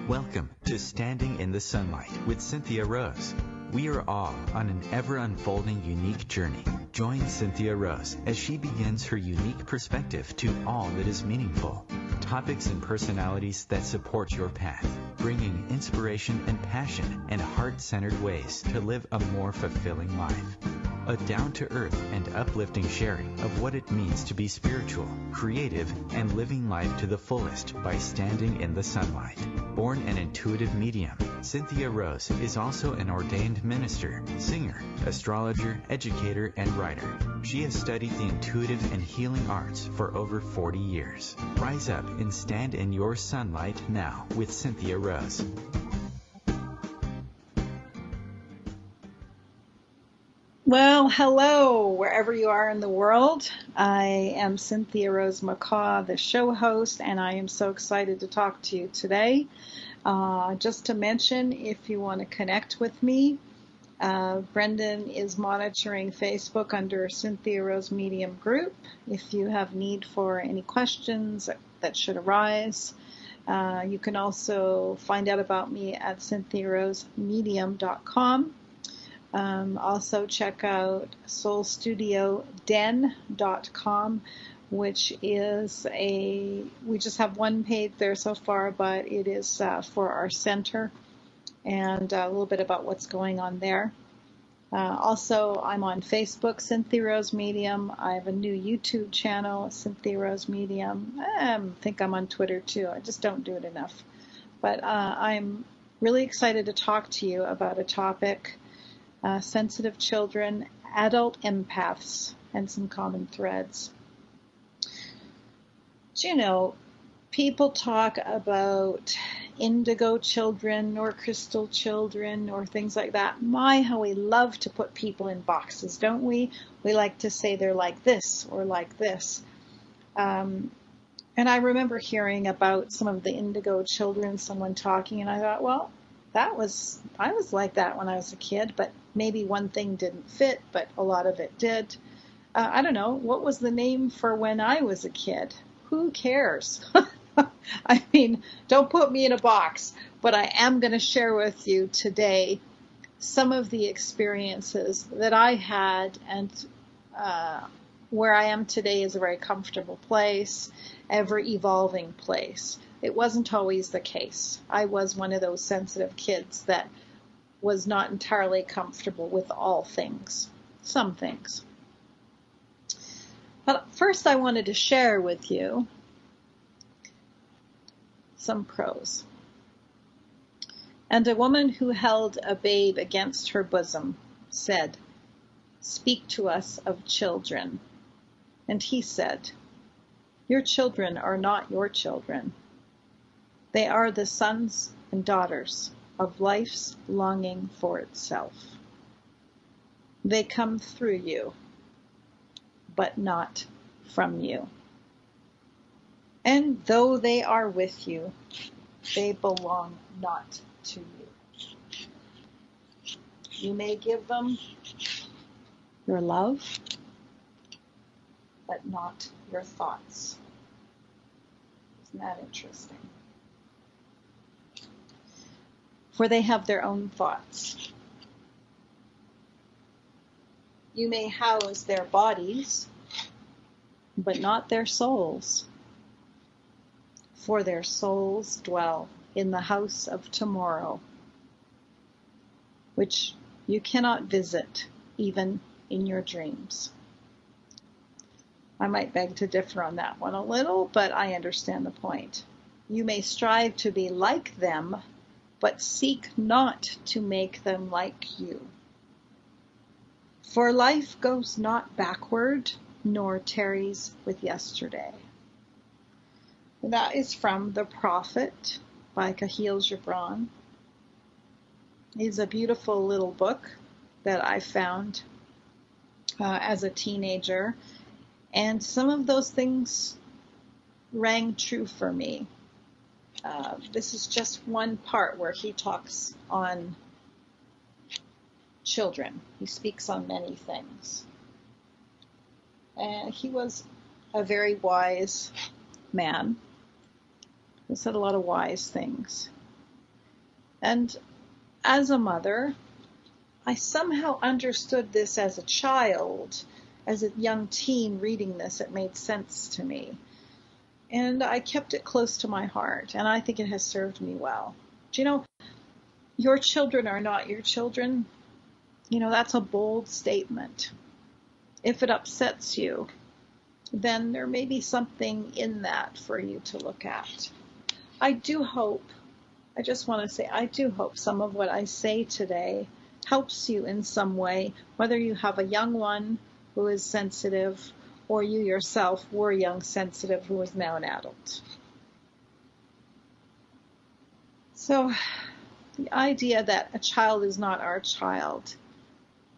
Welcome to Standing in the Sunlight with Cynthia Rose. We are all on an ever-unfolding unique journey. Join Cynthia Rose as she begins her unique perspective to all that is meaningful. Topics and personalities that support your path, bringing inspiration and passion and heart-centered ways to live a more fulfilling life. A down-to-earth and uplifting sharing of what it means to be spiritual, creative, and living life to the fullest by standing in the sunlight. Born an intuitive medium, Cynthia Rose is also an ordained minister, singer, astrologer, educator, and writer. She has studied the intuitive and healing arts for over 40 years. Rise up and stand in your sunlight now with Cynthia Rose. Well, hello, wherever you are in the world. I am Cynthia Rose McCaw, the show host, and I am so excited to talk to you today. Just to mention, if you want to connect with me, Brendan is monitoring Facebook under Cynthia Rose Medium Group. If you have need for any questions that should arise, you can also find out about me at cynthiarosemedium.com. Also check out soulstudioden.com, which is we just have one page there so far, but it is for our center, and a little bit about what's going on there. Also, I'm on Facebook, Cynthia Rose Medium. I have a new YouTube channel, Cynthia Rose Medium. I think I'm on Twitter too. I just don't do it enough. But I'm really excited to talk to you about a topic, sensitive children, adult empaths, and some common threads. So, you know, people talk about indigo children or crystal children or things like that. My, how we love to put people in boxes, don't we? We like to say they're like this or like this. And I remember hearing about some of the indigo children, someone talking, and I thought, well, I was like that when I was a kid, but maybe one thing didn't fit, but a lot of it did. I don't know. What was the name for when I was a kid? Who cares? I mean, don't put me in a box, but I am going to share with you today some of the experiences that I had, and where I am today is a very comfortable place, ever-evolving place. It wasn't always the case. I was one of those sensitive kids that was not entirely comfortable with all things, some things. But first I wanted to share with you some prose. And a woman who held a babe against her bosom said, "Speak to us of children." And he said, "Your children are not your children. They are the sons and daughters of life's longing for itself. They come through you, but not from you. And though they are with you, they belong not to you. You may give them your love, but not your thoughts." Isn't that interesting? For they have their own thoughts. You may house their bodies, but not their souls. For their souls dwell in the house of tomorrow, which you cannot visit even in your dreams. I might beg to differ on that one a little, but I understand the point. You may strive to be like them, but seek not to make them like you. For life goes not backward, nor tarries with yesterday. That is from The Prophet by Khalil Gibran. It's a beautiful little book that I found as a teenager, and some of those things rang true for me. This is just one part where he talks on children. He speaks on many things. And he was a very wise man. He said a lot of wise things. And as a mother, I somehow understood this as a child, as a young teen reading this. It made sense to me. And I kept it close to my heart, and I think it has served me well. Do you know, your children are not your children? You know, that's a bold statement. If it upsets you, then there may be something in that for you to look at. I just want to say, I do hope some of what I say today helps you in some way, whether you have a young one who is sensitive or you yourself were young sensitive who is now an adult. So the idea that a child is not our child,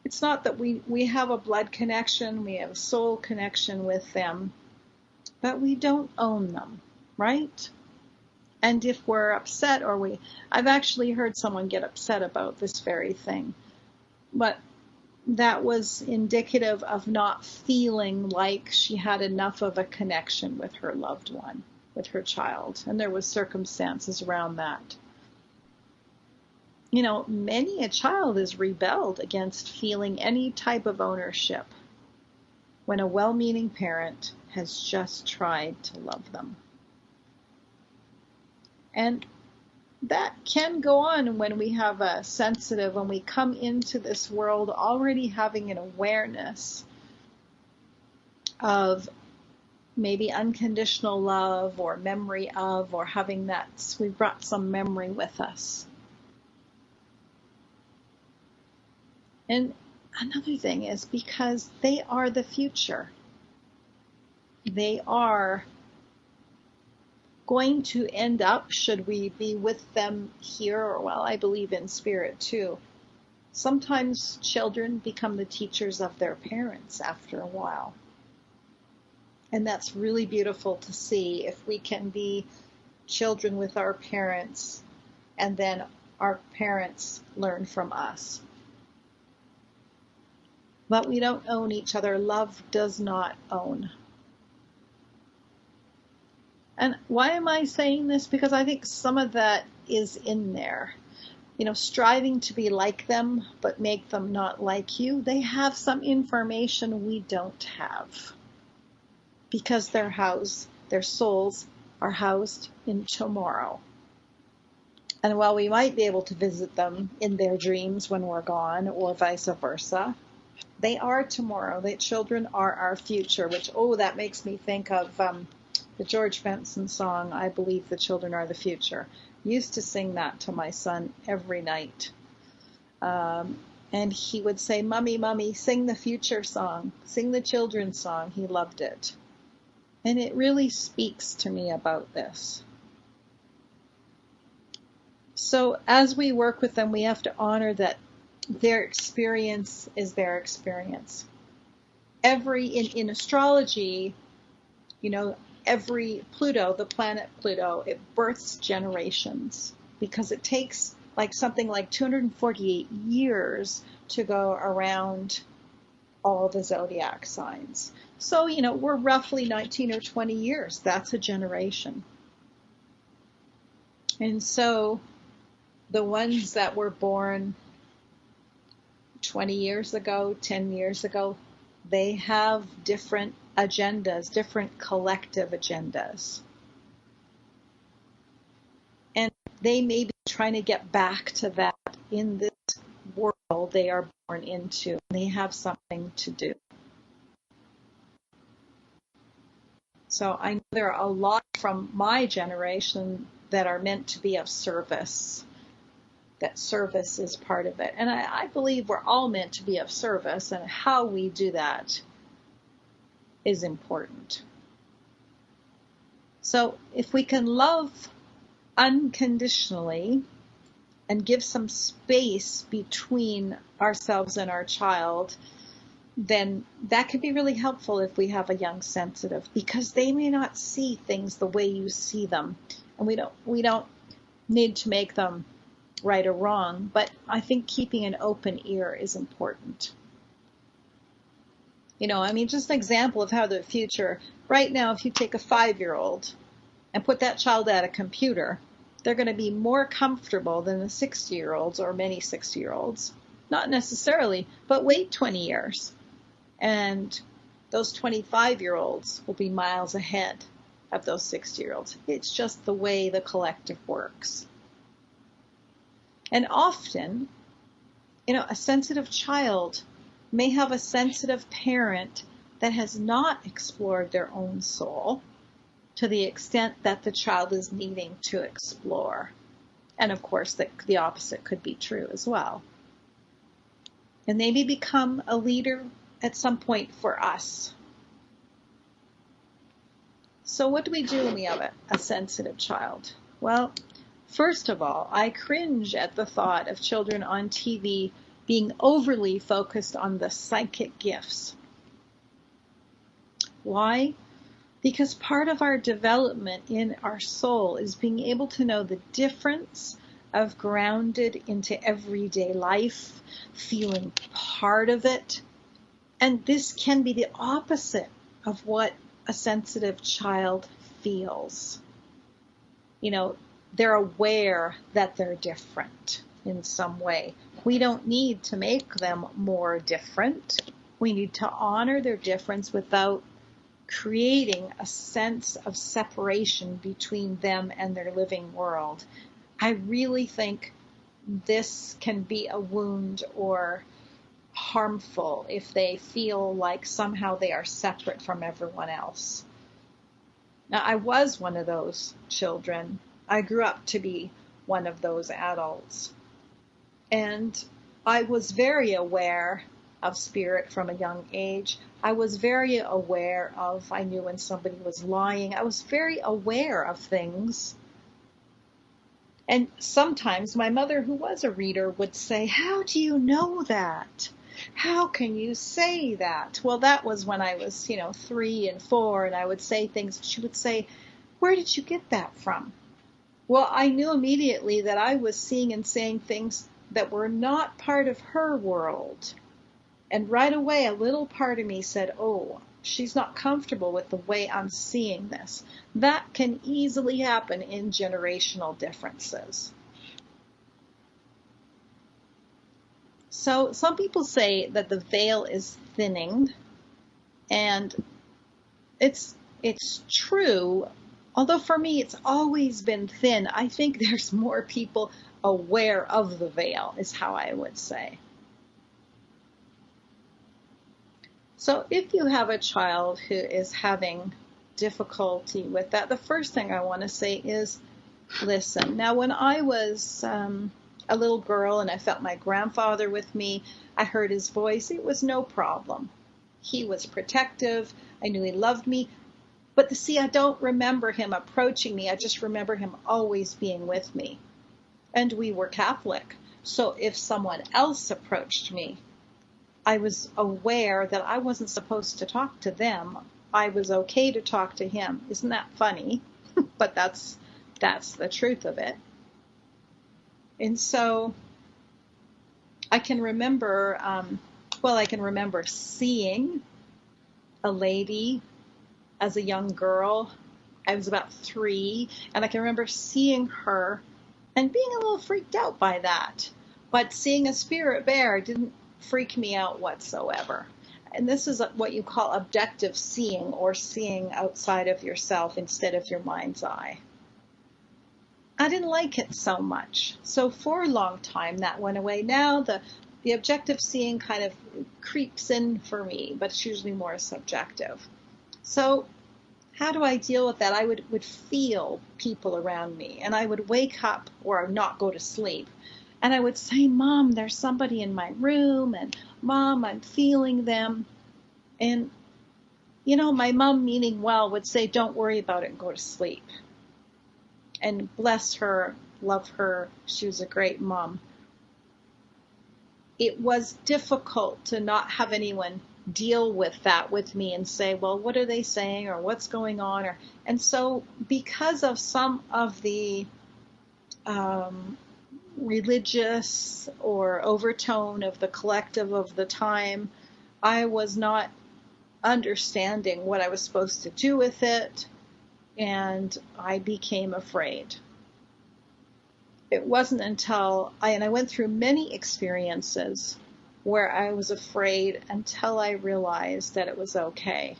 it's not that we have a blood connection, we have a soul connection with them, but we don't own them, right? And if we're upset I've actually heard someone get upset about this very thing, but that was indicative of not feeling like she had enough of a connection with her loved one, with her child, and there was circumstances around that. You know, many a child has rebelled against feeling any type of ownership when a well-meaning parent has just tried to love them. And that can go on when we have a sensitive, when we come into this world already having an awareness of maybe unconditional love or memory of, or having that, we've brought some memory with us. And another thing is because they are the future. They are going to end up, should we be with them here, or well, I believe in spirit too. Sometimes children become the teachers of their parents after a while. And that's really beautiful to see if we can be children with our parents and then our parents learn from us. But we don't own each other. Love does not own. And why am I saying this? Because I think some of that is in there. You know, striving to be like them, but make them not like you. They have some information we don't have. Because their souls are housed in tomorrow. And while we might be able to visit them in their dreams when we're gone, or vice versa, they are tomorrow. The children are our future, which, that makes me think of the George Benson song, I Believe the Children Are the Future. Used to sing that to my son every night. And he would say, "Mummy, Mummy, sing the future song. Sing the children's song." He loved it. And it really speaks to me about this. So as we work with them, we have to honor that their experience is their experience. In astrology, you know, every Pluto, the planet Pluto, it births generations because it takes something like 248 years to go around all the zodiac signs. So, you know, we're roughly 19 or 20 years. That's a generation. And so the ones that were born 20 years ago, 10 years ago, they have different agendas, different collective agendas. And they may be trying to get back to that in this world they are born into. They have something to do. So I know there are a lot from my generation that are meant to be of service. That service is part of it. And I believe we're all meant to be of service, and how we do that is important. So if we can love unconditionally and give some space between ourselves and our child, then that could be really helpful if we have a young sensitive, because they may not see things the way you see them. And we don't need to make them right or wrong, but I think keeping an open ear is important. You know, I mean, just an example of how the future, right now, if you take a 5-year-old and put that child at a computer, They're going to be more comfortable than the 60-year-olds or many 60-year-olds. Not necessarily, but wait 20 years. And those 25-year-olds will be miles ahead of those 60-year-olds. It's just the way the collective works. And often, a sensitive child may have a sensitive parent that has not explored their own soul to the extent that the child is needing to explore. And of course, the opposite could be true as well. And they may become a leader at some point for us. So what do we do when we have a sensitive child? Well, first of all, I cringe at the thought of children on TV being overly focused on the psychic gifts. Why? Because part of our development in our soul is being able to know the difference of grounded into everyday life, feeling part of it. And this can be the opposite of what a sensitive child feels. They're aware that they're different in some way. We don't need to make them more different. We need to honor their difference without creating a sense of separation between them and their living world. I really think this can be a wound or harmful if they feel like somehow they are separate from everyone else. Now, I was one of those children. I grew up to be one of those adults. And I was very aware of spirit from a young age. I was very aware of, I knew when somebody was lying. I was very aware of things. And sometimes my mother, who was a reader, would say, "How do you know that? How can you say that?" Well, that was when I was, 3 and 4, and I would say things. She would say, "Where did you get that from?" Well, I knew immediately that I was seeing and saying things that were not part of her world. And right away, a little part of me said, "Oh, she's not comfortable with the way I'm seeing this." That can easily happen in generational differences. So some people say that the veil is thinning, and it's true. Although for me, it's always been thin. I think there's more people aware of the veil, is how I would say. So if you have a child who is having difficulty with that, the first thing I want to say is listen. Now, when I was a little girl and I felt my grandfather with me, I heard his voice. It was no problem. He was protective. I knew he loved me. But see, I don't remember him approaching me. I just remember him always being with me. And we were Catholic. So if someone else approached me, I was aware that I wasn't supposed to talk to them. I was okay to talk to him. Isn't that funny? But that's the truth of it. And so I can remember, I can remember seeing a lady as a young girl. I was about 3, and I can remember seeing her and being a little freaked out by that. But seeing a spirit bear didn't freak me out whatsoever. And this is what you call objective seeing, or seeing outside of yourself instead of your mind's eye. I didn't like it so much. So for a long time that went away. Now the objective seeing kind of creeps in for me, but it's usually more subjective. So how do I deal with that? I would feel people around me, and I would wake up or not go to sleep. And I would say, "Mom, there's somebody in my room," and "Mom, I'm feeling them." And, my mom, meaning well, would say, "Don't worry about it and go to sleep." And bless her, love her, she was a great mom. It was difficult to not have anyone deal with that with me and say, "Well, what are they saying?" or "What's going on?" And so because of some of the religious or overtone of the collective of the time, I was not understanding what I was supposed to do with it, and I became afraid. it wasn't until I went through many experiences where I was afraid until I realized that it was okay.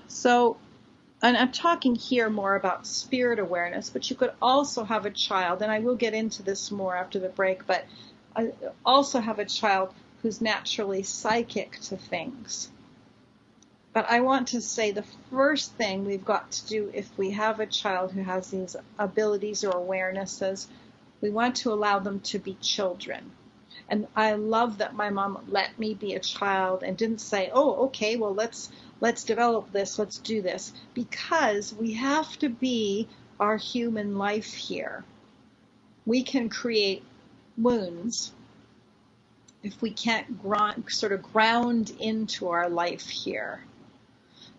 So, and I'm talking here more about spirit awareness, but you could also have a child, and I will get into this more after the break, but I also have a child who's naturally psychic to things. But I want to say the first thing we've got to do if we have a child who has these abilities or awarenesses, we want to allow them to be children. And I love that my mom let me be a child and didn't say, oh, okay, well, let's develop this, let's do this. Because we have to be our human life here. We can create wounds if we can't ground into our life here.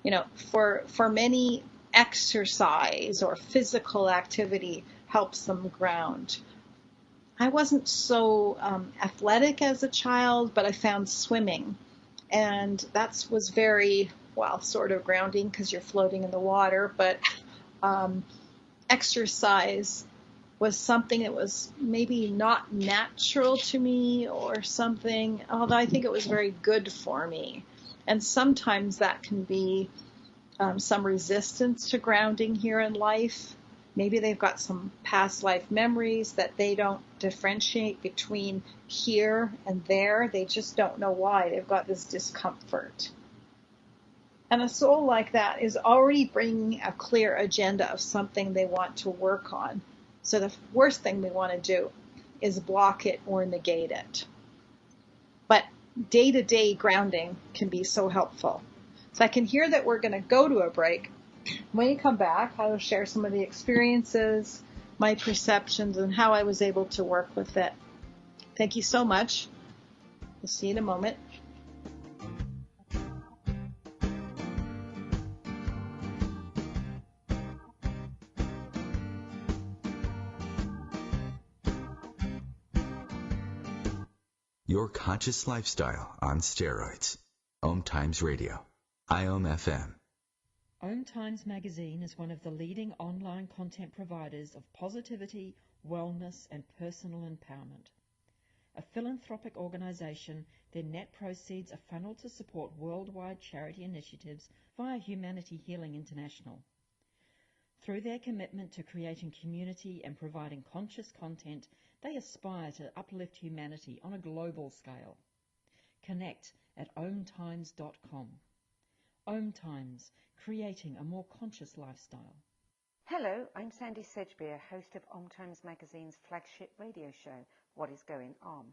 You know, for many, exercise or physical activity helps them ground. I wasn't so athletic as a child, but I found swimming. And that was very, well, sort of grounding because you're floating in the water. But exercise was something that was maybe not natural to me or something, although I think it was very good for me. And sometimes that can be some resistance to grounding here in life. Maybe they've got some past life memories that they don't differentiate between here and there. They just don't know why. They've got this discomfort. And a soul like that is already bringing a clear agenda of something they want to work on. So the worst thing we want to do is block it or negate it. But day-to-day grounding can be so helpful. So I can hear that we're going to go to a break. When you come back, I will share some of the experiences, my perceptions, and how I was able to work with it. Thank you so much. We'll see you in a moment. Your conscious lifestyle on steroids. OMTimes Radio. IOM FM. OMTimes magazine is one of the leading online content providers of positivity, wellness, and personal empowerment. A philanthropic organization, their net proceeds are funneled to support worldwide charity initiatives via Humanity Healing International. Through their commitment to creating community and providing conscious content, they aspire to uplift humanity on a global scale. Connect at omtimes.com. OMTimes, creating a more conscious lifestyle. Hello, I'm Sandy Sedgbeer, host of OMTimes Magazine's flagship radio show, What is Going On?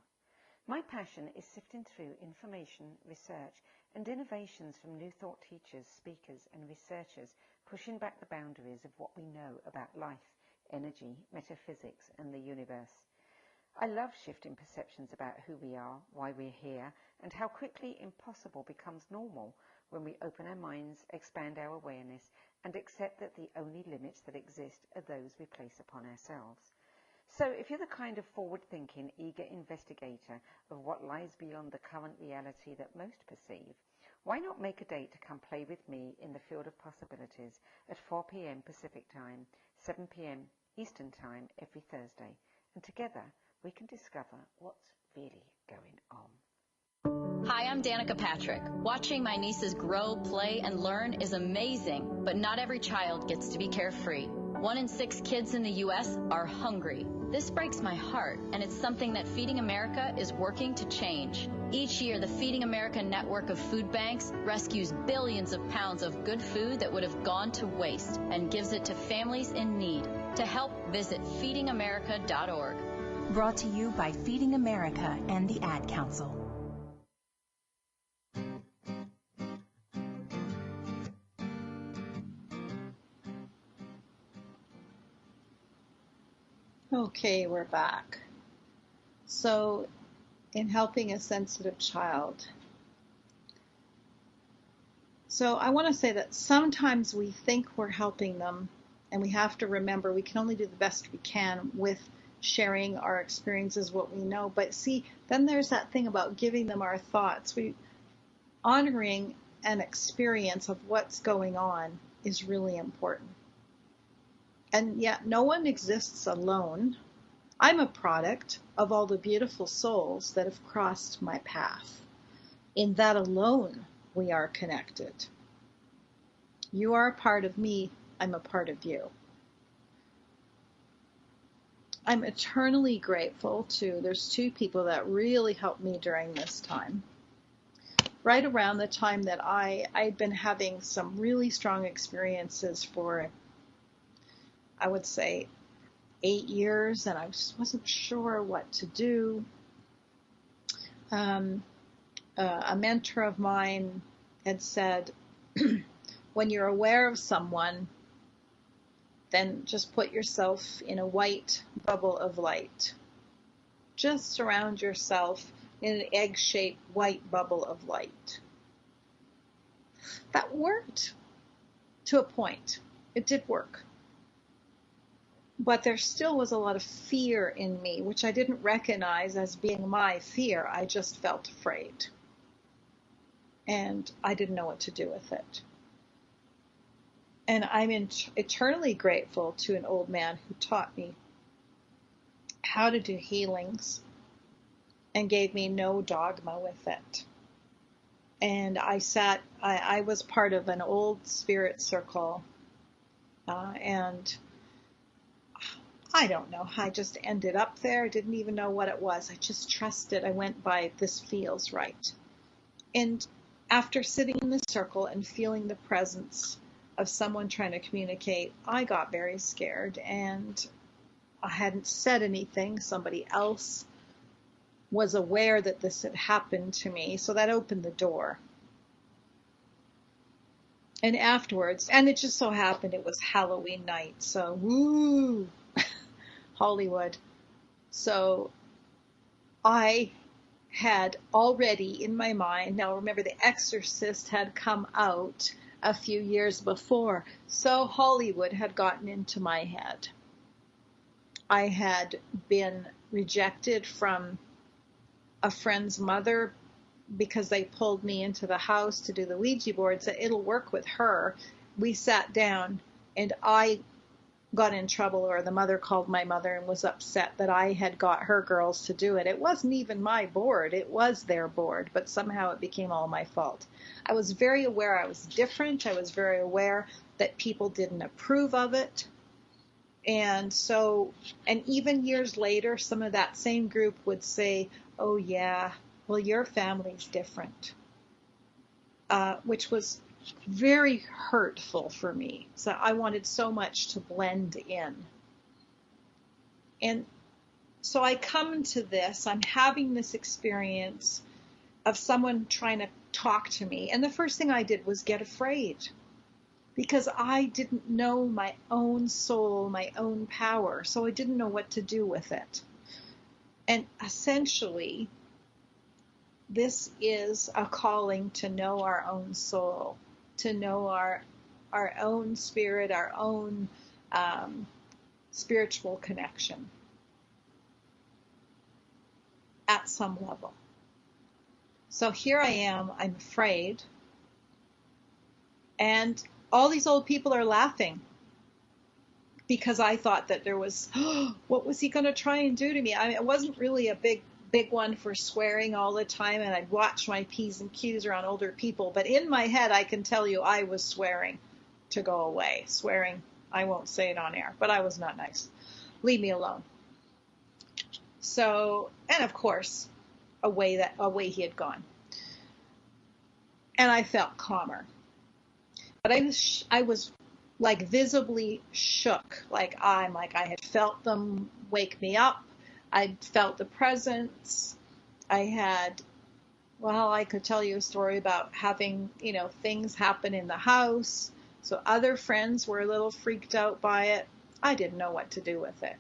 My passion is sifting through information, research, and innovations from new thought teachers, speakers, and researchers, pushing back the boundaries of what we know about life, energy, metaphysics, and the universe. I love shifting perceptions about who we are, why we're here, and how quickly impossible becomes normal when we open our minds, expand our awareness, and accept that the only limits that exist are those we place upon ourselves. So if you're the kind of forward-thinking, eager investigator of what lies beyond the current reality that most perceive, why not make a date to come play with me in the field of possibilities at 4 p.m. Pacific Time, 7 p.m. Eastern Time every Thursday, and together we can discover what's really going on. Hi, I'm Danica Patrick. Watching my nieces grow, play, and learn is amazing, but not every child gets to be carefree. 1 in 6 kids in the U.S. are hungry. This breaks my heart, and it's something that Feeding America is working to change. Each year, the Feeding America network of food banks rescues billions of pounds of good food that would have gone to waste and gives it to families in need. To help, visit feedingamerica.org. Brought to you by Feeding America and the Ad Council. Okay, we're back. So, in helping a sensitive child. So I want to say that sometimes we think we're helping them, and we have to remember we can only do the best we can with sharing our experiences, what we know. But see, then there's that thing about giving them our thoughts. Honoring an experience of what's going on is really important. And yet no one exists alone. I'm a product of all the beautiful souls that have crossed my path. In that alone, we are connected. You are a part of me. I'm a part of you. I'm eternally grateful to, there's two people that really helped me during this time. Right around the time that I'd been having some really strong experiences for, I would say, 8 years, and I wasn't sure what to do. A mentor of mine had said, when you're aware of someone, then just put yourself in a white bubble of light. Just surround yourself in an egg-shaped white bubble of light. That worked to a point. It did work. But there still was a lot of fear in me, which I didn't recognize as being my fear. I just felt afraid. And I didn't know what to do with it. And I'm eternally grateful to an old man who taught me how to do healings and gave me no dogma with it. And I was part of an old spirit circle, and I don't know, I just ended up there. I didn't even know what it was. I just trusted. I went by, this feels right. And after sitting in the circle and feeling the presence of someone trying to communicate, I got very scared, and I hadn't said anything. Somebody else was aware that this had happened to me, so that opened the door. And afterwards, and it just so happened it was Halloween night, so woo, Hollywood. So I had already in my mind, now remember, The Exorcist had come out a few years before, so Hollywood had gotten into my head. I had been rejected from a friend's mother because they pulled me into the house to do the Ouija board, said it'll work with her. We sat down and I got in trouble, or the mother called my mother and was upset that I had got her girls to do it. It wasn't even my board. It was their board, but somehow it became all my fault. I was very aware I was different. I was very aware that people didn't approve of it. And so, and even years later, some of that same group would say, oh yeah, well, your family's different, which was very hurtful for me. So I wanted so much to blend in. And so I come to this, I'm having this experience of someone trying to talk to me. And the first thing I did was get afraid, because I didn't know my own soul, my own power. So I didn't know what to do with it. And essentially, this is a calling to know our own soul, to know our own spirit, our own spiritual connection at some level. So here I am, I'm afraid, and all these old people are laughing because I thought that there was, what was he going to try and do to me? I mean, it wasn't really a big one for swearing all the time, and I'd watch my P's and Q's around older people, but in my head I can tell you I was swearing to go away. Swearing, I won't say it on air, but I was not nice. Leave me alone. So, and of course, away he had gone. And I felt calmer. But I was like visibly shook, like I had felt them wake me up. I felt the presence. I could tell you a story about having, things happen in the house. So other friends were a little freaked out by it. I didn't know what to do with it.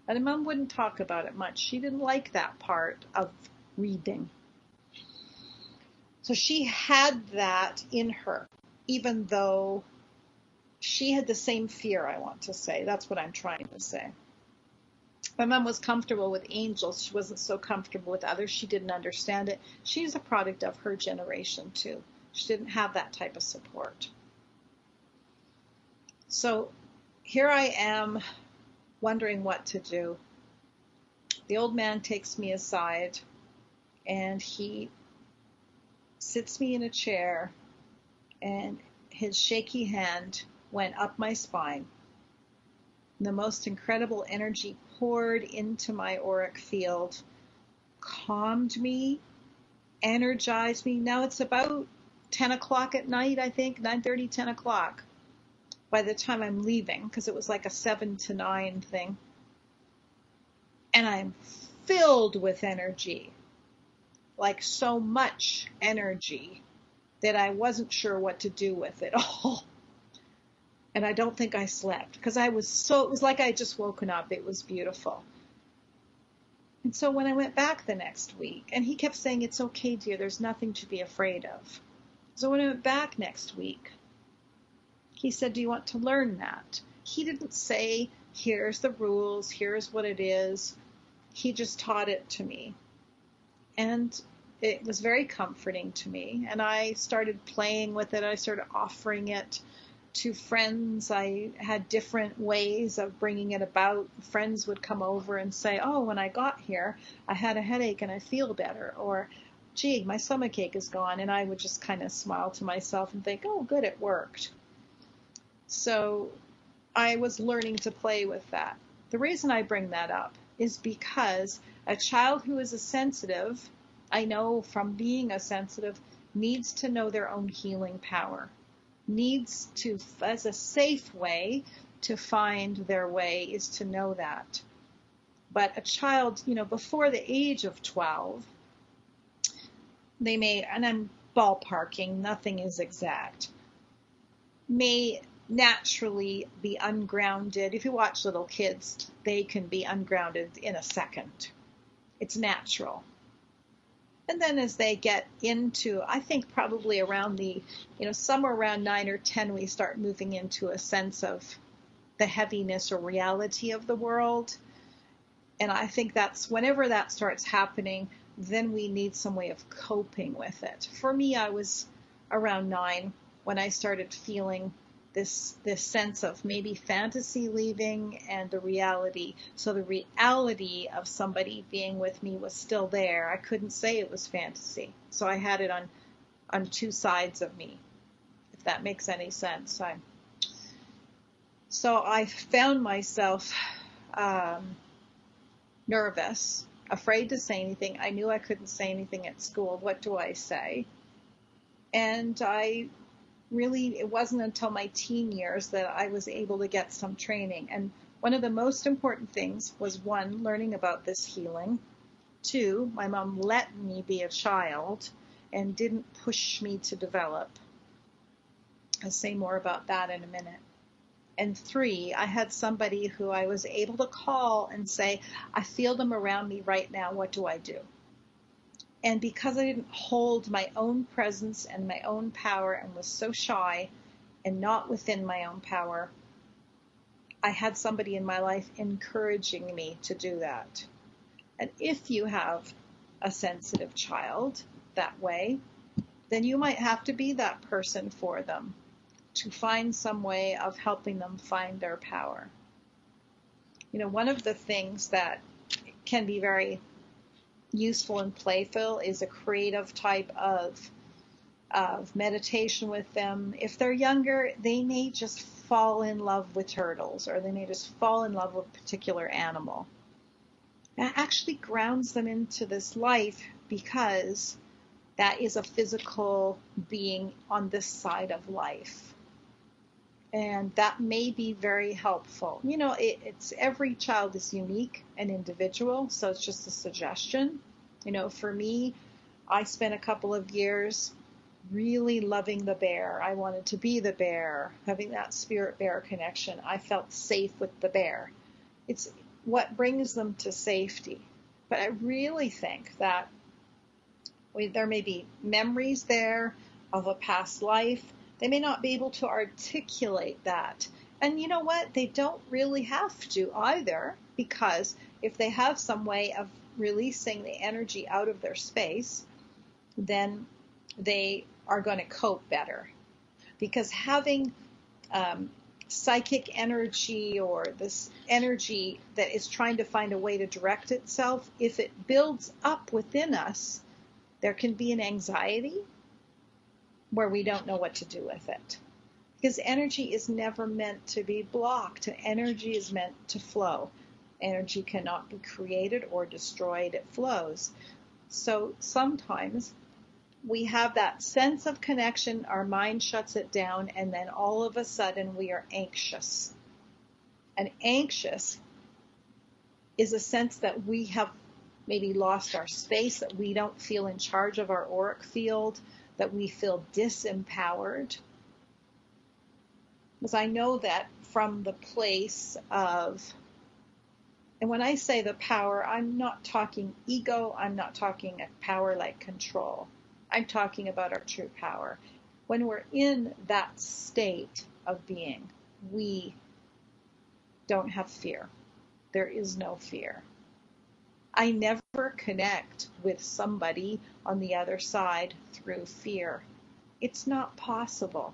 And Mom wouldn't talk about it much. She didn't like that part of reading. So she had that in her, even though she had the same fear, I want to say. That's what I'm trying to say. My mom was comfortable with angels. She wasn't so comfortable with others. She didn't understand it. She's a product of her generation, too. She didn't have that type of support. So here I am wondering what to do. The old man takes me aside and he sits me in a chair, and his shaky hand went up my spine. The most incredible energy poured into my auric field, calmed me, energized me. Now it's about 10 o'clock at night, I think, 9:30, 10 o'clock by the time I'm leaving, because it was like a 7 to 9 thing. And I'm filled with energy, like so much energy that I wasn't sure what to do with it all. And I don't think I slept because it was like I had just woken up. It was beautiful. And so when I went back the next week, and he kept saying, it's okay, dear, there's nothing to be afraid of. So when I went back next week, he said, do you want to learn that? He didn't say, here's the rules, here's what it is. He just taught it to me. And it was very comforting to me. And I started playing with it. I started offering it to friends. I had different ways of bringing it about. Friends would come over and say, oh, when I got here, I had a headache and I feel better. Or, gee, my stomachache is gone. And I would just kind of smile to myself and think, oh, good, it worked. So I was learning to play with that. The reason I bring that up is because a child who is a sensitive, I know from being a sensitive, needs to know their own healing power, needs to, as a safe way to find their way, is to know that. But a child, before the age of 12, they may, and I'm ballparking, nothing is exact, may naturally be ungrounded. If you watch little kids, they can be ungrounded in a second. It's natural. And then as they get into, I think probably around somewhere around 9 or 10, we start moving into a sense of the heaviness or reality of the world. And I think that's whenever that starts happening, then we need some way of coping with it. For me, I was around 9 when I started feeling this sense of maybe fantasy leaving and the reality. So the reality of somebody being with me was still there. I couldn't say it was fantasy. So I had it on two sides of me, if that makes any sense. So I found myself nervous, afraid to say anything. I knew I couldn't say anything at school. What do I say? And it wasn't until my teen years that I was able to get some training. And one of the most important things was, 1, learning about this healing. 2, my mom let me be a child and didn't push me to develop. I'll say more about that in a minute. And 3, I had somebody who I was able to call and say, I feel them around me right now. What do I do? And because I didn't hold my own presence and my own power and was so shy and not within my own power, I had somebody in my life encouraging me to do that. And if you have a sensitive child that way, then you might have to be that person for them to find some way of helping them find their power. One of the things that can be very useful and playful is a creative type of meditation with them. If they're younger, they may just fall in love with turtles, or they may just fall in love with a particular animal. That actually grounds them into this life, because that is a physical being on this side of life. And that may be very helpful. It's every child is unique and individual, so it's just a suggestion. For me, I spent a couple of years really loving the bear. I wanted to be the bear, having that spirit bear connection. I felt safe with the bear. It's what brings them to safety. But I really think that there may be memories there of a past life. They may not be able to articulate that. And you know what? They don't really have to either, because if they have some way of releasing the energy out of their space, then they are going to cope better. Because having psychic energy or this energy that is trying to find a way to direct itself, if it builds up within us, there can be an anxiety where we don't know what to do with it. Because energy is never meant to be blocked. Energy is meant to flow. Energy cannot be created or destroyed. It flows. So sometimes we have that sense of connection, our mind shuts it down, and then all of a sudden we are anxious. And anxious is a sense that we have maybe lost our space, that we don't feel in charge of our auric field, that we feel disempowered. Because I know that from the place of, and when I say the power, I'm not talking ego, I'm not talking a power like control. I'm talking about our true power. When we're in that state of being, we don't have fear. There is no fear. I never connect with somebody on the other side through fear. It's not possible.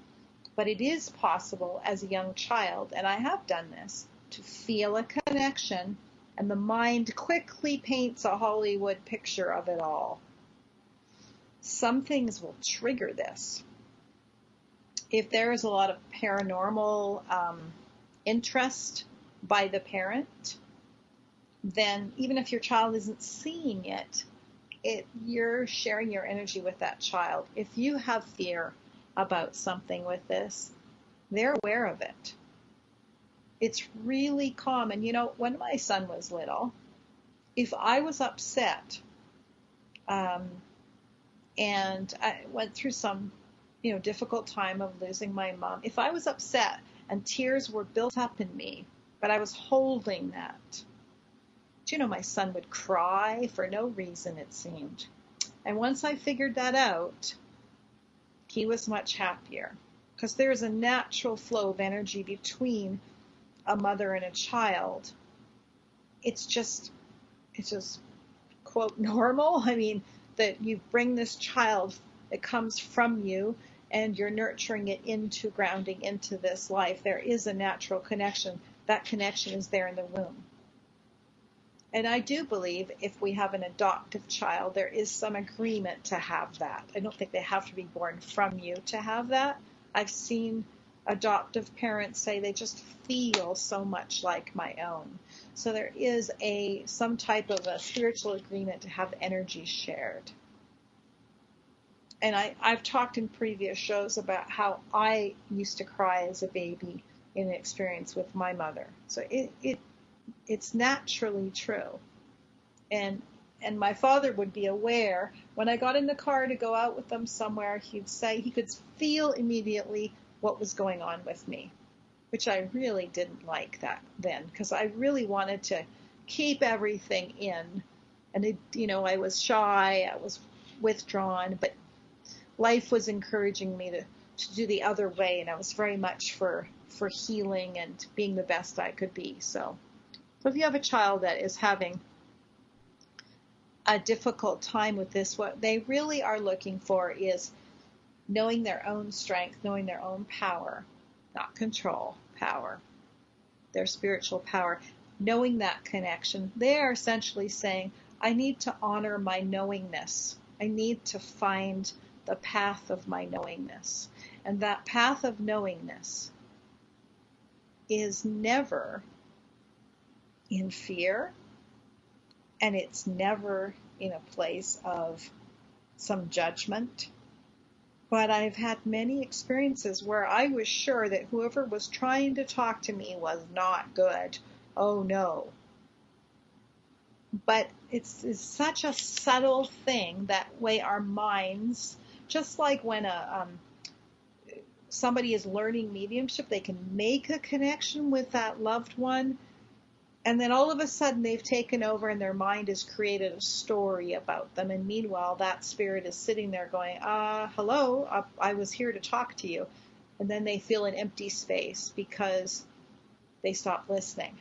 But it is possible as a young child, and I have done this, to feel a connection, and the mind quickly paints a Hollywood picture of it all. Some things will trigger this. If there is a lot of paranormal interest by the parent, then even if your child isn't seeing it, you're sharing your energy with that child. If you have fear about something with this, they're aware of it. It's really common. You know, when my son was little, if I was upset, and I went through some, difficult time of losing my mom, if I was upset and tears were built up in me, but I was holding that, my son would cry for no reason, it seemed. And once I figured that out, he was much happier, because there's a natural flow of energy between a mother and a child. It's just quote normal. I mean, that you bring this child that comes from you and you're nurturing it into grounding into this life. There is a natural connection. That connection is there in the womb. And I do believe if we have an adoptive child, there is some agreement to have that. I don't think they have to be born from you to have that. I've seen adoptive parents say they just feel so much like my own. So there is some type of a spiritual agreement to have energy shared. And I've talked in previous shows about how I used to cry as a baby in an experience with my mother. So it's naturally true. And my father would be aware when I got in the car to go out with them somewhere, he'd say he could feel immediately what was going on with me, which I really didn't like that then, because I really wanted to keep everything in. And I was shy, I was withdrawn, but life was encouraging me to do the other way, and I was very much for healing and being the best I could be. So if you have a child that is having a difficult time with this, what they really are looking for is knowing their own strength, knowing their own power, not control, power, their spiritual power, knowing that connection. They are essentially saying, I need to honor my knowingness. I need to find the path of my knowingness. And that path of knowingness is never in fear, and it's never in a place of some judgment. But I've had many experiences where I was sure that whoever was trying to talk to me was not good. Oh no. But it's such a subtle thing, that way our minds, just like when somebody is learning mediumship, they can make a connection with that loved one, and then all of a sudden they've taken over and their mind has created a story about them. And meanwhile, that spirit is sitting there going, hello, I was here to talk to you. And then they feel an empty space because they stopped listening.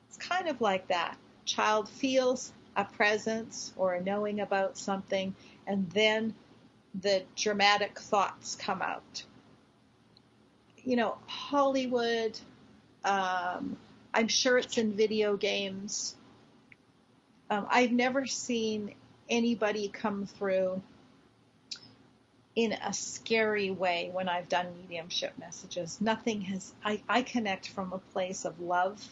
It's kind of like that. Child feels a presence or a knowing about something, and then the dramatic thoughts come out. Hollywood, I'm sure it's in video games. I've never seen anybody come through in a scary way when I've done mediumship messages. Nothing has, I connect from a place of love.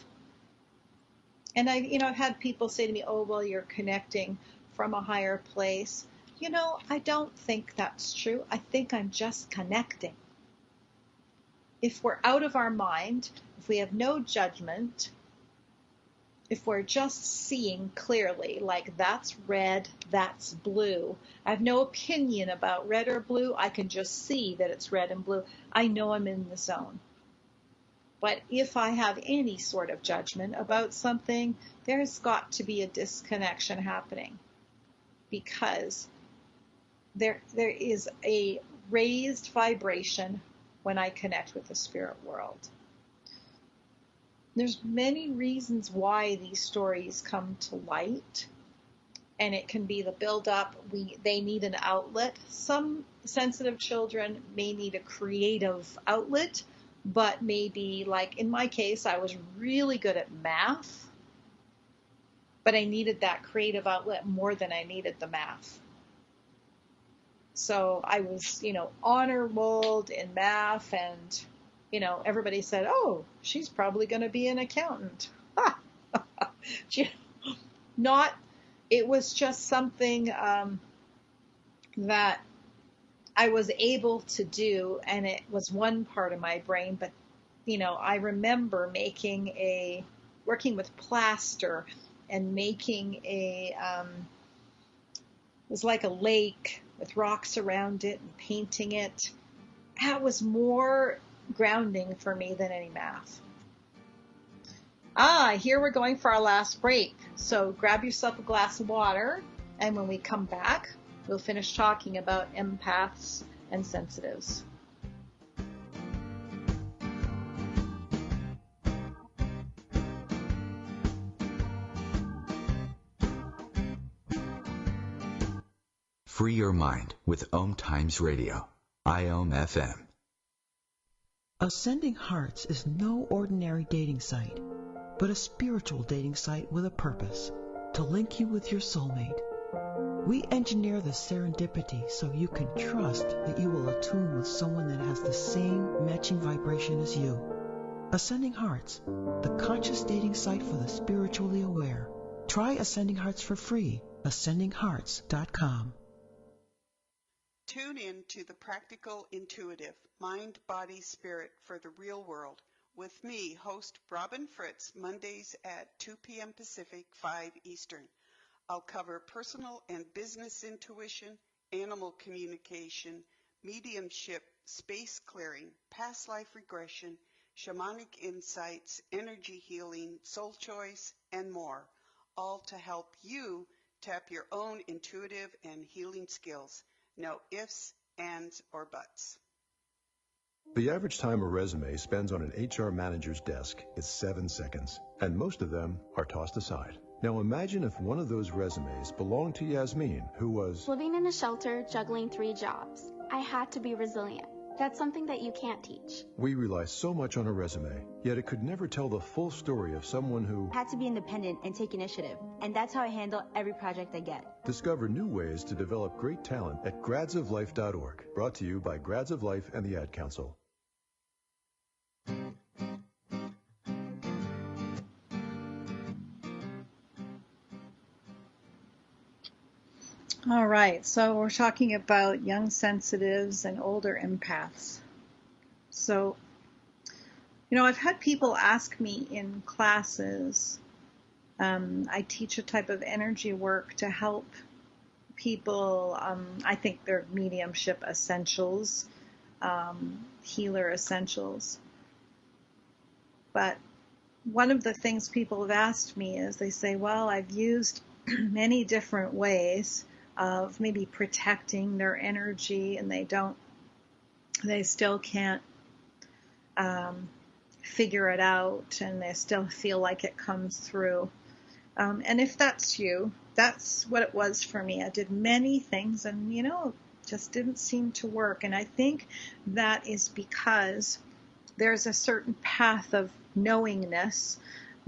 And I've had people say to me, oh, well, you're connecting from a higher place. I don't think that's true. I think I'm just connecting. If we're out of our mind, if we have no judgment, if we're just seeing clearly, like that's red, that's blue. I have no opinion about red or blue. I can just see that it's red and blue. I know I'm in the zone. But if I have any sort of judgment about something, there's got to be a disconnection happening, because there is a raised vibration when I connect with the spirit world. There's many reasons why these stories come to light, and it can be the build-up. They need an outlet. Some sensitive children may need a creative outlet, but maybe, like in my case, I was really good at math, but I needed that creative outlet more than I needed the math. So I was, honor rolled in math, and, everybody said, oh, she's probably going to be an accountant. It was just something that I was able to do, and it was one part of my brain. But, I remember working with plaster and making it was like a lake with rocks around it and painting it. That was more grounding for me than any math. Here we're going for our last break. So grab yourself a glass of water, and when we come back, we'll finish talking about empaths and sensitives. Free your mind with OMTimes Radio, IOM FM. Ascending Hearts is no ordinary dating site, but a spiritual dating site with a purpose, to link you with your soulmate. We engineer the serendipity so you can trust that you will attune with someone that has the same matching vibration as you. Ascending Hearts, the conscious dating site for the spiritually aware. Try Ascending Hearts for free, ascendinghearts.com. Tune in to the Practical Intuitive, Mind, Body, Spirit for the Real World with me, host Robin Fritz, Mondays at 2 p.m. Pacific, 5 Eastern. I'll cover personal and business intuition, animal communication, mediumship, space clearing, past life regression, shamanic insights, energy healing, soul choice, and more, all to help you tap your own intuitive and healing skills. No ifs, ands, or buts. The average time a resume spends on an HR manager's desk is 7 seconds, and most of them are tossed aside. Now imagine if one of those resumes belonged to Yasmin, who was living in a shelter, juggling 3 jobs. I had to be resilient. That's something that you can't teach. We rely so much on a resume, yet it could never tell the full story of someone who had to be independent and take initiative. And that's how I handle every project I get. Discover new ways to develop great talent at gradsoflife.org. Brought to you by Grads of Life and the Ad Council. All right, so we're talking about young sensitives and older empaths. So, I've had people ask me in classes, I teach a type of energy work to help people, I think they're mediumship essentials, healer essentials. But one of the things people have asked me is they say, well, I've used many different ways of maybe protecting their energy, and they still can't figure it out, and they still feel like it comes through. And if that's you, that's what it was for me. I did many things, and just didn't seem to work. And I think that is because there's a certain path of knowingness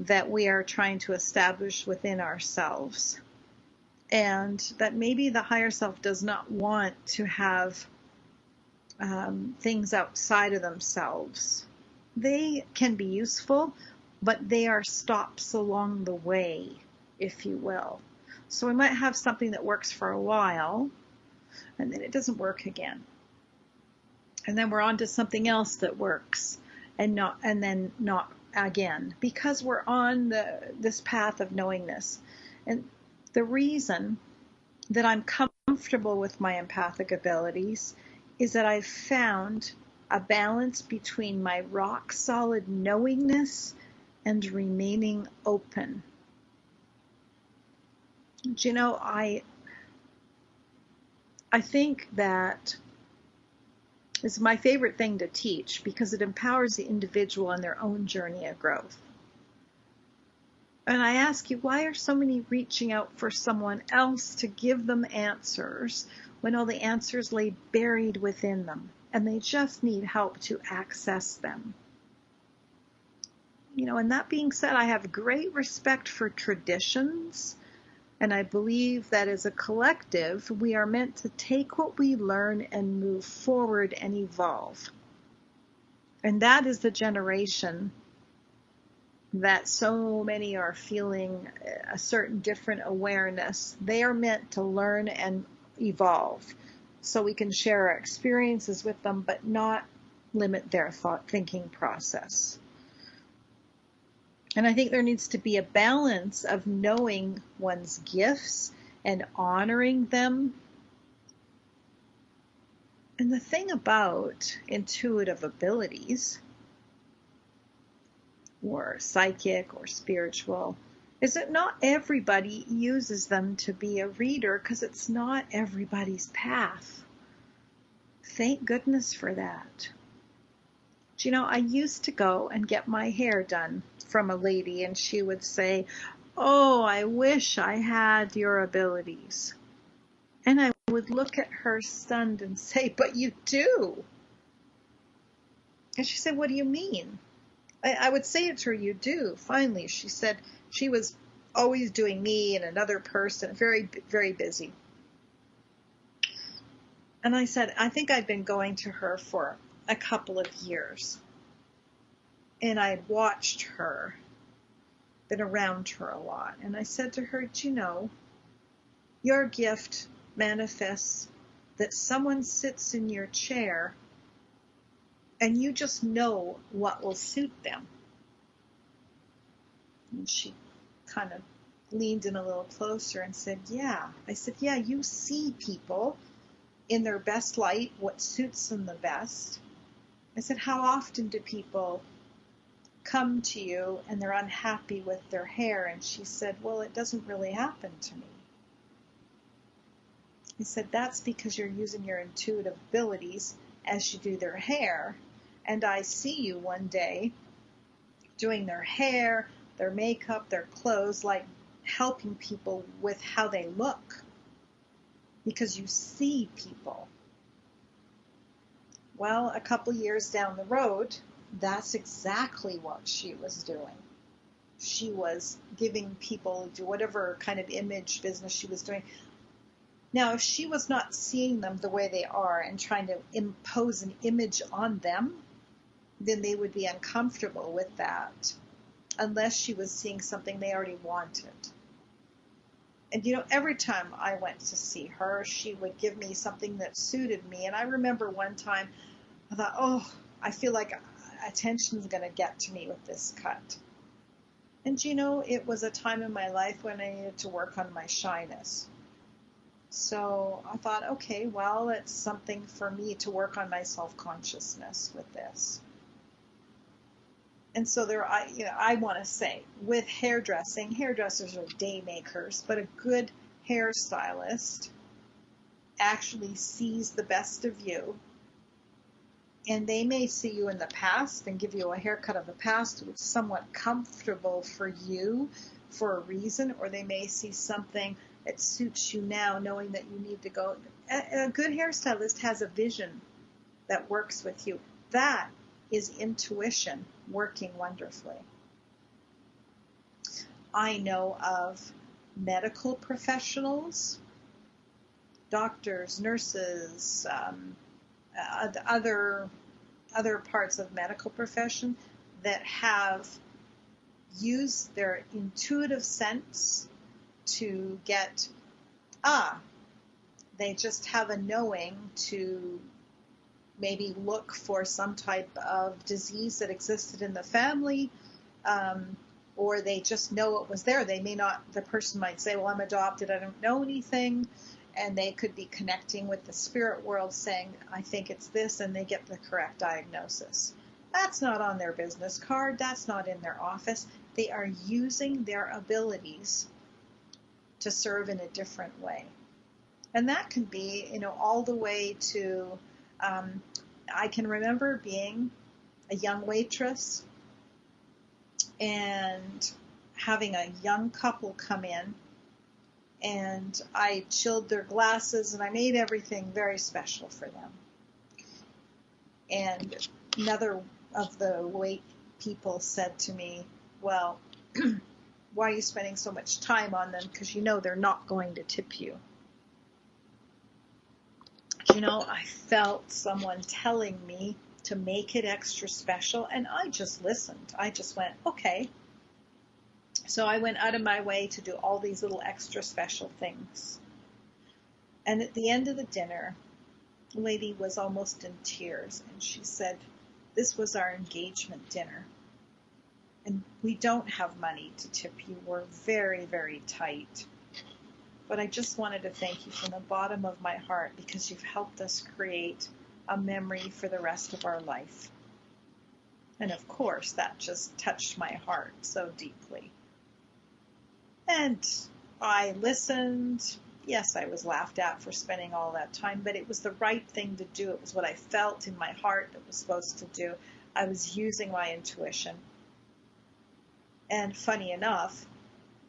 that we are trying to establish within ourselves. And that maybe the higher self does not want to have things outside of themselves. They can be useful, but they are stops along the way, if you will. So we might have something that works for a while, and then it doesn't work again. And then we're on to something else that works, and then not again, because we're on this path of knowingness. And the reason that I'm comfortable with my empathic abilities is that I've found a balance between my rock solid knowingness and remaining open. Do you know, I think that it's my favorite thing to teach because it empowers the individual on their own journey of growth. And I ask you, why are so many reaching out for someone else to give them answers when all the answers lay buried within them and they just need help to access them? You know, and that being said, I have great respect for traditions, and I believe that as a collective, we are meant to take what we learn and move forward and evolve. And that is the generation that so many are feeling a certain different awareness. They are meant to learn and evolve so we can share our experiences with them, but not limit their thinking process. And I think there needs to be a balance of knowing one's gifts and honoring them. And the thing about intuitive abilities, or psychic or spiritual, is that not everybody uses them to be a reader because it's not everybody's path. Thank goodness for that. Do you know, I used to go and get my hair done from a lady, and she would say, "Oh, I wish I had your abilities." And I would look at her stunned and say, "But you do." And she said, "What do you mean?" I would say it to her, "You do." Finally, she said she was always doing me and another person, very, very busy. And I said, I think I'd been going to her for a couple of years. And I watched her, been around her a lot. And I said to her, "Do you know, your gift manifests that someone sits in your chair and you just know what will suit them." And she kind of leaned in a little closer and said, "Yeah." I said, "Yeah, you see people in their best light, what suits them the best." I said, "How often do people come to you and they're unhappy with their hair?" And she said, "Well, it doesn't really happen to me." I said, "That's because you're using your intuitive abilities as you do their hair. And I see you one day doing their hair, their makeup, their clothes, like helping people with how they look. Because you see people." Well, a couple years down the road, that's exactly what she was doing. She was giving people whatever kind of image business she was doing. Now, if she was not seeing them the way they are and trying to impose an image on them, then they would be uncomfortable with that, unless she was seeing something they already wanted. And you know, every time I went to see her, she would give me something that suited me. And I remember one time, I thought, "Oh, I feel like attention's going to get to me with this cut." And you know, it was a time in my life when I needed to work on my shyness. So I thought, okay, well, it's something for me to work on my self-consciousness with this. And so I want to say, with hairdressing, hairdressers are day makers, but a good hairstylist actually sees the best of you. And they may see you in the past and give you a haircut of the past that's somewhat comfortable for you for a reason, or they may see something that suits you now, knowing that you need to go. A good hairstylist has a vision that works with you. That is intuition working wonderfully. I know of medical professionals, doctors, nurses, other parts of medical profession that have used their intuitive sense to get, they just have a knowing to maybe look for some type of disease that existed in the family, or they just know it was there. They may not, the person might say, well, I'm adopted, I don't know anything, and they could be connecting with the spirit world saying, I think it's this, and they get the correct diagnosis. That's not on their business card. That's not in their office. They are using their abilities to serve in a different way. And that can be, all the way to, I can remember being a young waitress and having a young couple come in, and I chilled their glasses and I made everything very special for them. And another of the wait people said to me, well, why are you spending so much time on them? Because they're not going to tip you. I felt someone telling me to make it extra special, and I just listened. I just went, okay. So I went out of my way to do all these little extra special things. And at the end of the dinner, the lady was almost in tears, and she said, this was our engagement dinner, and we don't have money to tip you. We're very, very tight. But I just wanted to thank you from the bottom of my heart, because you've helped us create a memory for the rest of our life. And of course, that just touched my heart so deeply. And I listened. Yes, I was laughed at for spending all that time, but it was the right thing to do. It was what I felt in my heart that was supposed to do. I was using my intuition. And funny enough,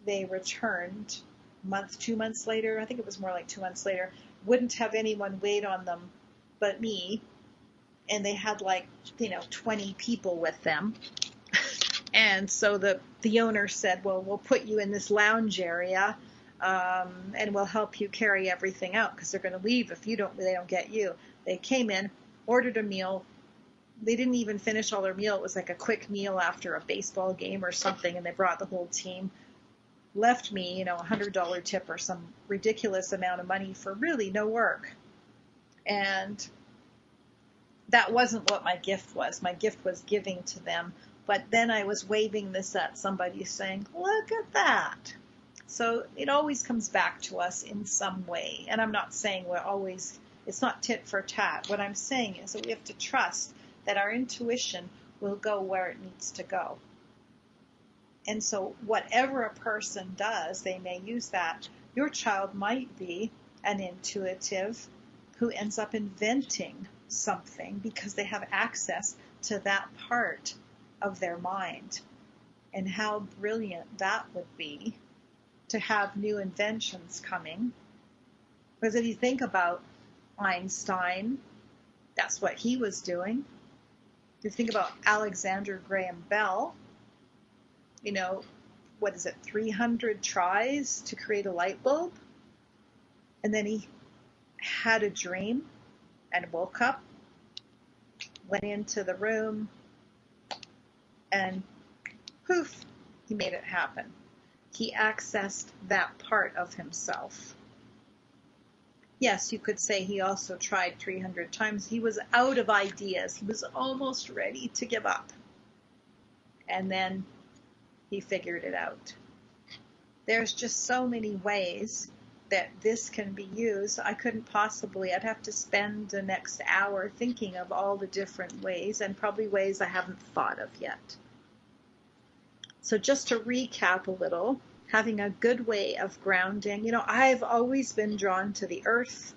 they returned 2 months later. I think it was more like 2 months later. Wouldn't have anyone wait on them but me. And they had 20 people with them. And so the owner said, well, we'll put you in this lounge area, and we'll help you carry everything out, because they're going to leave if they don't get you. They came in, ordered a meal. They didn't even finish all their meal. It was like a quick meal after a baseball game or something, and they brought the whole team. Left me, $100 tip or some ridiculous amount of money for really no work. And that wasn't what my gift was. My gift was giving to them. But then I was waving this at somebody saying, look at that. So it always comes back to us in some way. And I'm not saying it's not tit for tat. What I'm saying is that we have to trust that our intuition will go where it needs to go. And so whatever a person does, they may use that. Your child might be an intuitive who ends up inventing something because they have access to that part of their mind. And how brilliant that would be to have new inventions coming. Because if you think about Einstein, that's what he was doing. If you think about Alexander Graham Bell, 300 tries to create a light bulb? And then he had a dream and woke up, went into the room, and poof, he made it happen. He accessed that part of himself. Yes, you could say he also tried 300 times. He was out of ideas. He was almost ready to give up. And then he figured it out. There's just so many ways that this can be used. I'd have to spend the next hour thinking of all the different ways, and probably ways I haven't thought of yet. So just to recap a little, having a good way of grounding. I've always been drawn to the earth.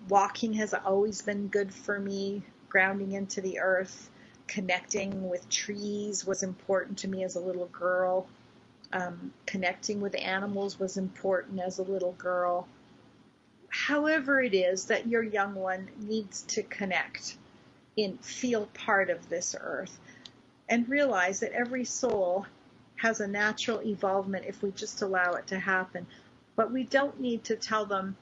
Walking has always been good for me, grounding into the earth. Connecting with trees was important to me as a little girl. Connecting with animals was important as a little girl. However it is that your young one needs to connect. feel part of this earth, and realize that every soul has a natural evolvement if we just allow it to happen. But we don't need to tell them,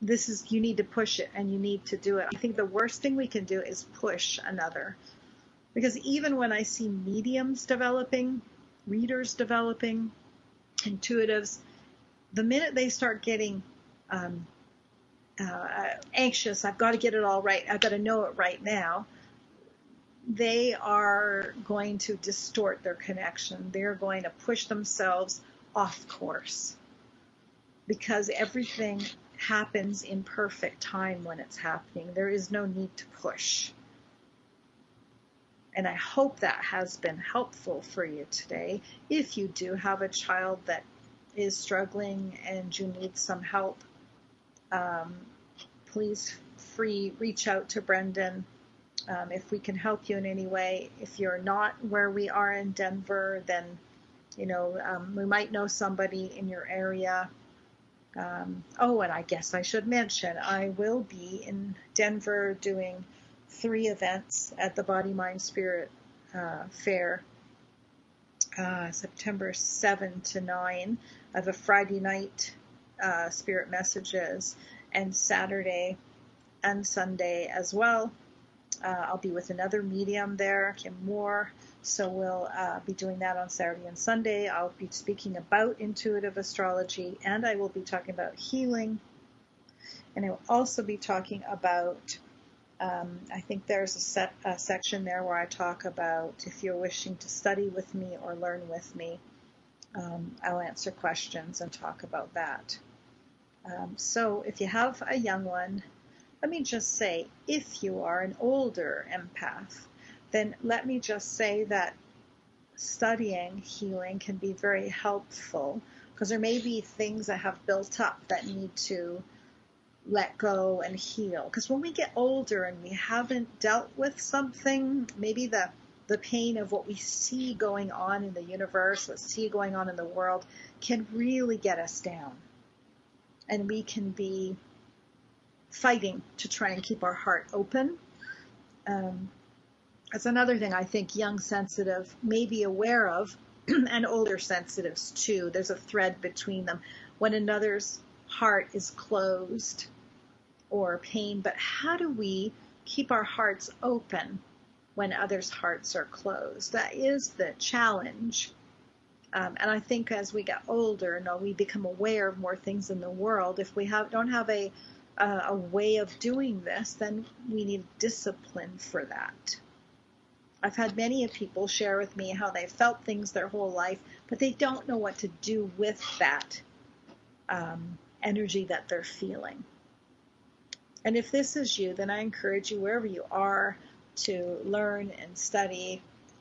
you need to push it and you need to do it. I think the worst thing we can do is push another. Because even when I see mediums developing, readers developing, intuitives, the minute they start getting anxious, I've got to get it all right, I've got to know it right now, they are going to distort their connection. They're going to push themselves off course, because everything happens in perfect time when it's happening. There is no need to push. And I hope that has been helpful for you today. If you do have a child that is struggling and you need some help, please reach out to Brendan if we can help you in any way. If you're not where we are in Denver, then we might know somebody in your area. And I guess I should mention, I will be in Denver doing 3 events at the Body, Mind, Spirit Fair, September 7 to 9. I have a Friday night Spirit Messages, and Saturday and Sunday as well. I'll be with another medium there, Kim Moore, so we'll be doing that on Saturday and Sunday. I'll be speaking about intuitive astrology, and I will be talking about healing, and I will also be talking about I think there's a section there where I talk about if you're wishing to study with me or learn with me, I'll answer questions and talk about that. So if you have a young one, let me just say, if you are an older empath, then let me just say that studying healing can be very helpful, because there may be things that have built up that need to let go and heal. Because when we get older and we haven't dealt with something, maybe the pain of what we see going on in the universe, what we see going on in the world, can really get us down. And we can be fighting to try and keep our heart open. That's another thing I think young sensitive may be aware of, and older sensitives too. There's a thread between them. When another's heart is closed or pain, but how do we keep our hearts open when others' hearts are closed? That is the challenge. And I think as we get older, we become aware of more things in the world. If we don't have a way of doing this, then we need discipline for that. I've had many people share with me how they felt things their whole life, but they don't know what to do with that energy that they're feeling. And if this is you, then I encourage you, wherever you are, to learn and study.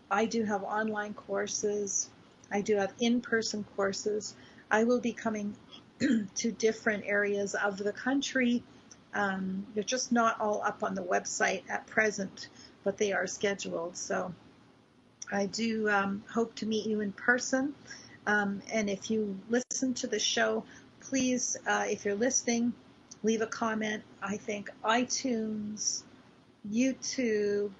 I do have online courses. I do have in-person courses. I will be coming to different areas of the country. They're just not all up on the website at present, but they are scheduled. So I do hope to meet you in person. And if you listen to the show, please, if you're listening, leave a comment. I think iTunes, YouTube,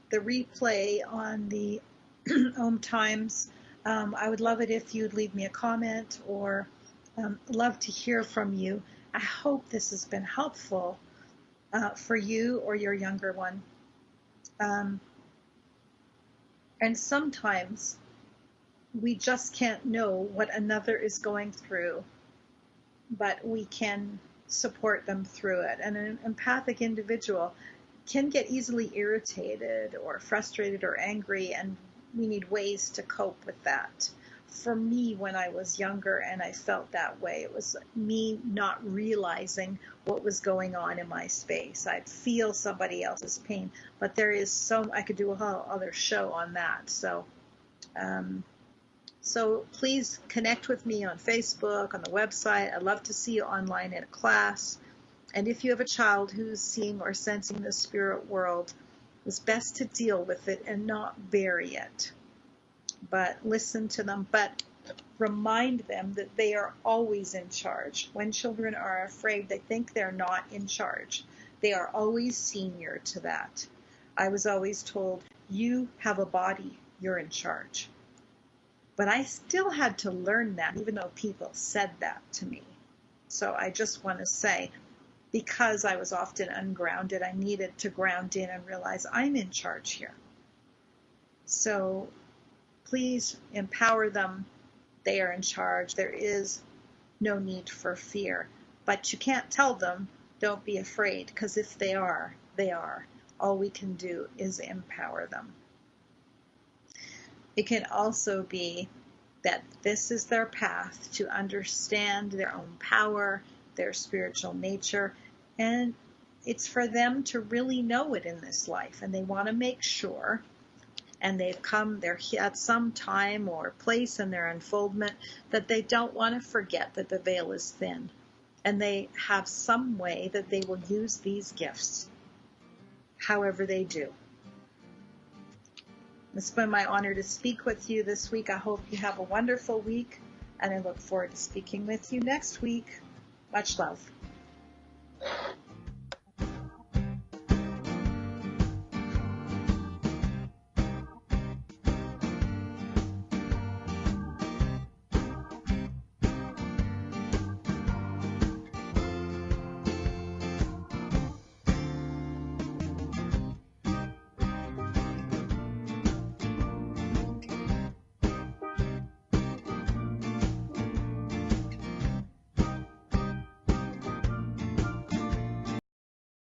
the replay on the OMTimes. I would love it if you'd leave me a comment, or love to hear from you. I hope this has been helpful for you or your younger one. And sometimes we just can't know what another is going through, but we can support them through it. And an empathic individual can get easily irritated or frustrated or angry, and we need ways to cope with that. For me, when I was younger and I felt that way, it was me not realizing what was going on in my space. I'd feel somebody else's pain, but there is I could do a whole other show on that. So please connect with me on Facebook, on the website. I'd love to see you online in a class. And if you have a child who's seeing or sensing the spirit world, it's best to deal with it and not bury it, but listen to them, but remind them that they are always in charge. When children are afraid, they think they're not in charge. They are always senior to that. I was always told, you have a body, you're in charge. But I still had to learn that, even though people said that to me. So I just want to say, because I was often ungrounded, I needed to ground in and realize I'm in charge here. So please empower them. They are in charge. There is no need for fear. But you can't tell them, don't be afraid, because if they are, they are. All we can do is empower them. It can also be that this is their path to understand their own power, their spiritual nature, and it's for them to really know it in this life. And they want to make sure, and they're at some time or place in their unfoldment, that they don't want to forget that the veil is thin. And they have some way that they will use these gifts, however they do. It's been my honor to speak with you this week. I hope you have a wonderful week, and I look forward to speaking with you next week. Much love.